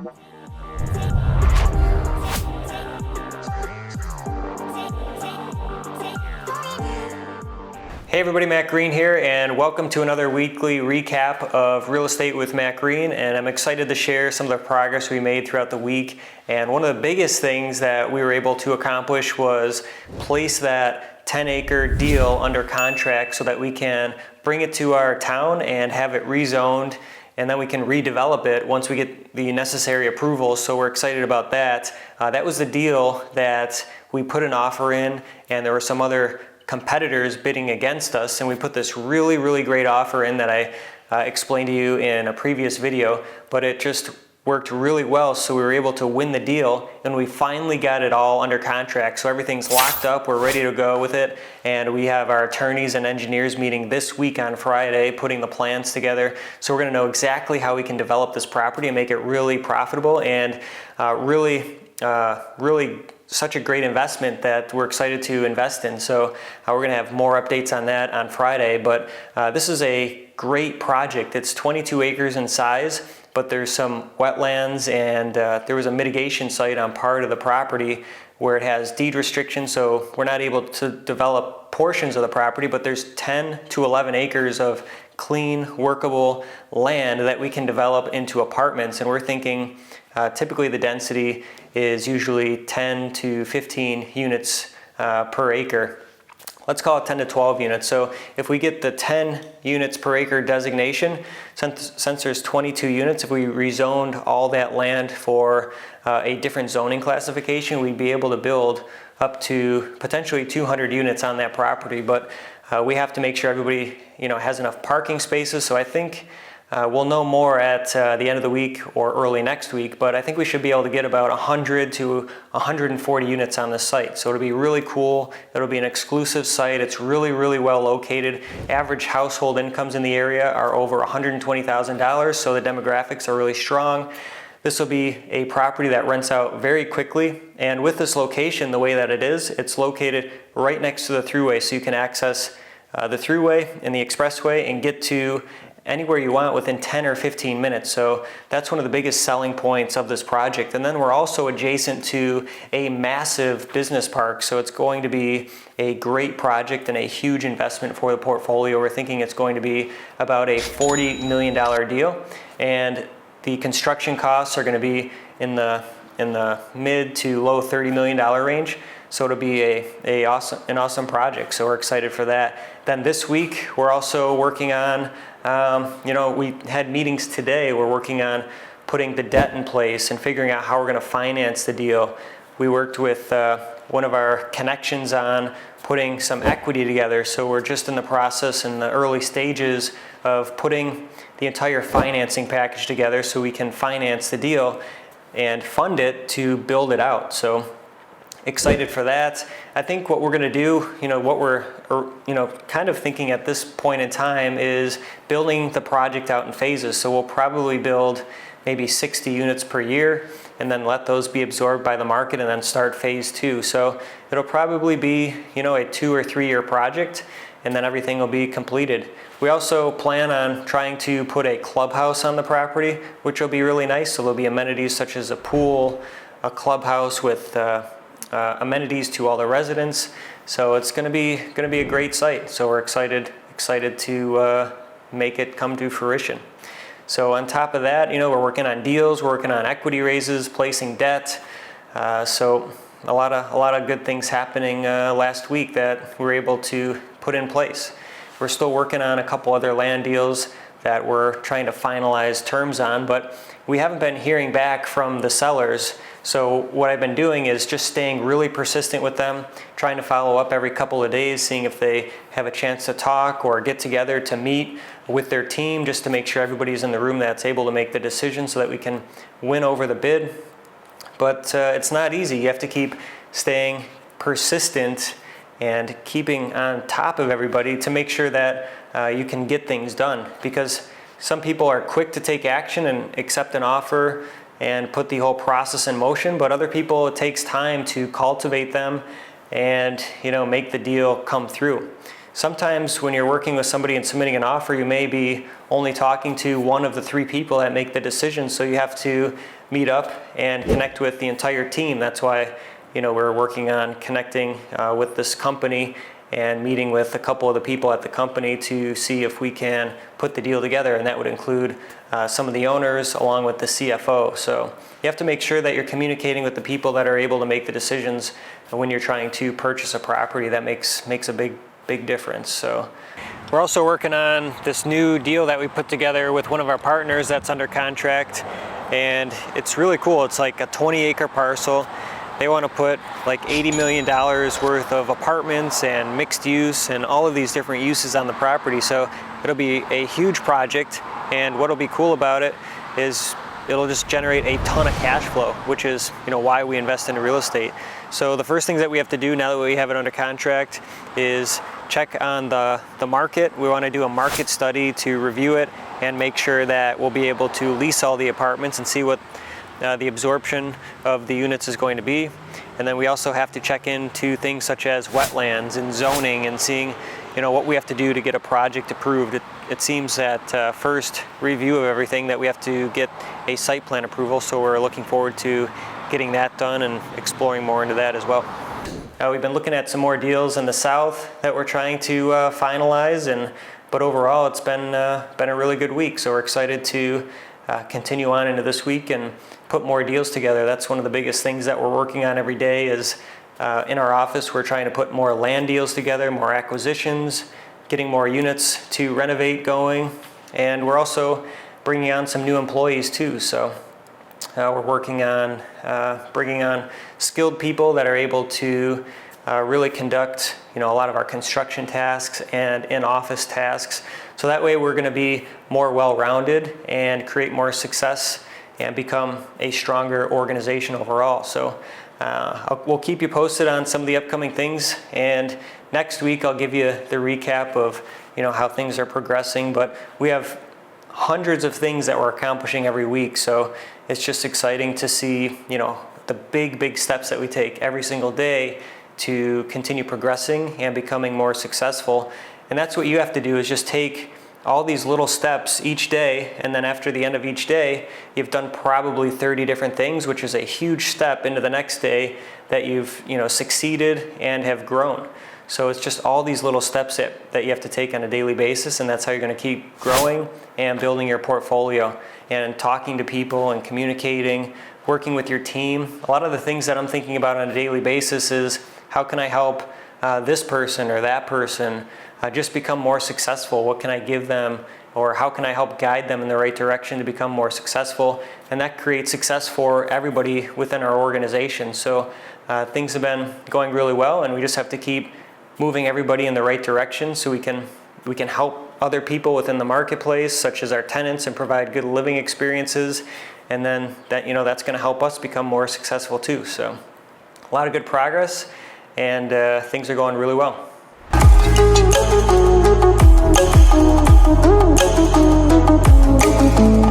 Hey everybody, Matt Green here, and welcome to another weekly recap of Real Estate with Matt Green. And I'm excited to share some of the progress we made throughout the week. And one of the biggest things that we were able to accomplish was place that 10-acre deal under contract so that we can bring it to our town and have it rezoned, and then we can redevelop it once we get the necessary approvals. So we're excited about that. That was the deal that we put an offer in, and there were some other competitors bidding against us, and we put this really great offer in that I explained to you in a previous video, but it just worked really well, so we were able to win the deal, and we finally got it all under contract. So everything's locked up, we're ready to go with it, and we have our attorneys and engineers meeting this week on Friday, putting the plans together. So we're gonna know exactly how we can develop this property and make it really profitable and really such a great investment that we're excited to invest in. So we're gonna have more updates on that on Friday, but this is a great project. It's 22 acres in size, but there's some wetlands, and there was a mitigation site on part of the property where it has deed restrictions, so we're not able to develop portions of the property, but there's 10 to 11 acres of clean, workable land that we can develop into apartments, and we're thinking typically the density is usually 10 to 15 units per acre. Let's call it 10 to 12 units. So if we get the 10 units per acre designation, since there's 22 units, if we rezoned all that land for a different zoning classification, we'd be able to build up to potentially 200 units on that property. But we have to make sure everybody has enough parking spaces. So I think we'll know more at the end of the week or early next week, but I think we should be able to get about 100 to 140 units on this site. So it'll be really cool. It'll be an exclusive site. It's really well located. Average household incomes in the area are over $120,000, so the demographics are really strong. This will be a property that rents out very quickly, and with this location, the way that it is, it's located right next to the thruway, so you can access the thruway and the expressway and get to anywhere you want within 10 or 15 minutes. So that's one of the biggest selling points of this project. And then we're also adjacent to a massive business park. So it's going to be a great project and a huge investment for the portfolio. We're thinking it's going to be about a $40 million deal. And the construction costs are going to be in the mid to low $30 million range. So it'll be an awesome project. So we're excited for that. Then this week, we're also working on, we had meetings today. We're working on putting the debt in place and figuring out how we're gonna finance the deal. We worked with one of our connections on putting some equity together. So we're just in the process, in the early stages of putting the entire financing package together so we can finance the deal and fund it to build it out. So excited for that. I think what we're going to do, what we're kind of thinking at this point in time is building the project out in phases. So we'll probably build maybe 60 units per year and then let those be absorbed by the market and then start phase 2. So it'll probably be, a 2 or 3 year project, and then everything will be completed. We also plan on trying to put a clubhouse on the property, which will be really nice. So there'll be amenities such as a pool, a clubhouse with amenities to all the residents. So it's going to be a great site. So we're excited to make it come to fruition. So on top of that, we're working on deals, working on equity raises, placing debt. So a lot of good things happening last week that we were able to put in place. We're still working on a couple other land deals that we're trying to finalize terms on, but we haven't been hearing back from the sellers. So what I've been doing is just staying really persistent with them, trying to follow up every couple of days, seeing if they have a chance to talk or get together to meet with their team, just to make sure everybody's in the room that's able to make the decision so that we can win over the bid. But it's not easy. You have to keep staying persistent and keeping on top of everybody to make sure that you can get things done, because some people are quick to take action and accept an offer and put the whole process in motion, but other people, it takes time to cultivate them and make the deal come through. sometimes when you're working with somebody and submitting an offer, you may be only talking to one of the 3 people that make the decision. So you have to meet up and connect with the entire team. That's why, we're working on connecting with this company and meeting with a couple of the people at the company to see if we can put the deal together, and that would include some of the owners along with the CFO. So you have to make sure that you're communicating with the people that are able to make the decisions when you're trying to purchase a property. That makes a big difference. So we're also working on this new deal that we put together with one of our partners that's under contract, and it's really cool. It's like a 20-acre parcel. They want to put like $80 million worth of apartments and mixed use and all of these different uses on the property. So it'll be a huge project, and what'll be cool about it is it'll just generate a ton of cash flow, which is why we invest in real estate. So the first things that we have to do now that we have it under contract is check on the market. We want to do a market study to review it and make sure that we'll be able to lease all the apartments and see what the absorption of the units is going to be. And then we also have to check into things such as wetlands and zoning and seeing what we have to do to get a project approved. It seems at first review of everything that we have to get a site plan approval, so we're looking forward to getting that done and exploring more into that as well. We've been looking at some more deals in the south that we're trying to finalize, but overall it's been a really good week, so we're excited to continue on into this week and put more deals together. That's one of the biggest things that we're working on every day is in our office, we're trying to put more land deals together, more acquisitions, getting more units to renovate going, and we're also bringing on some new employees too. So we're working on bringing on skilled people that are able to really conduct a lot of our construction tasks and in-office tasks. So that way we're going to be more well-rounded and create more success and become a stronger organization overall. So we'll keep you posted on some of the upcoming things, and next week I'll give you the recap of how things are progressing. But we have hundreds of things that we're accomplishing every week, so it's just exciting to see the big steps that we take every single day to continue progressing and becoming more successful. And that's what you have to do, is just take all these little steps each day, and then after the end of each day you've done probably 30 different things, which is a huge step into the next day that you've succeeded and have grown. So it's just all these little steps that you have to take on a daily basis, and that's how you're going to keep growing and building your portfolio and talking to people and communicating, working with your team. A lot of the things that I'm thinking about on a daily basis is how can I help this person or that person just become more successful? What can I give them, or how can I help guide them in the right direction to become more successful? And that creates success for everybody within our organization. So things have been going really well, and we just have to keep moving everybody in the right direction so we can help other people within the marketplace, such as our tenants, and provide good living experiences. And then that's going to help us become more successful too. So a lot of good progress, and things are going really well. Thank you.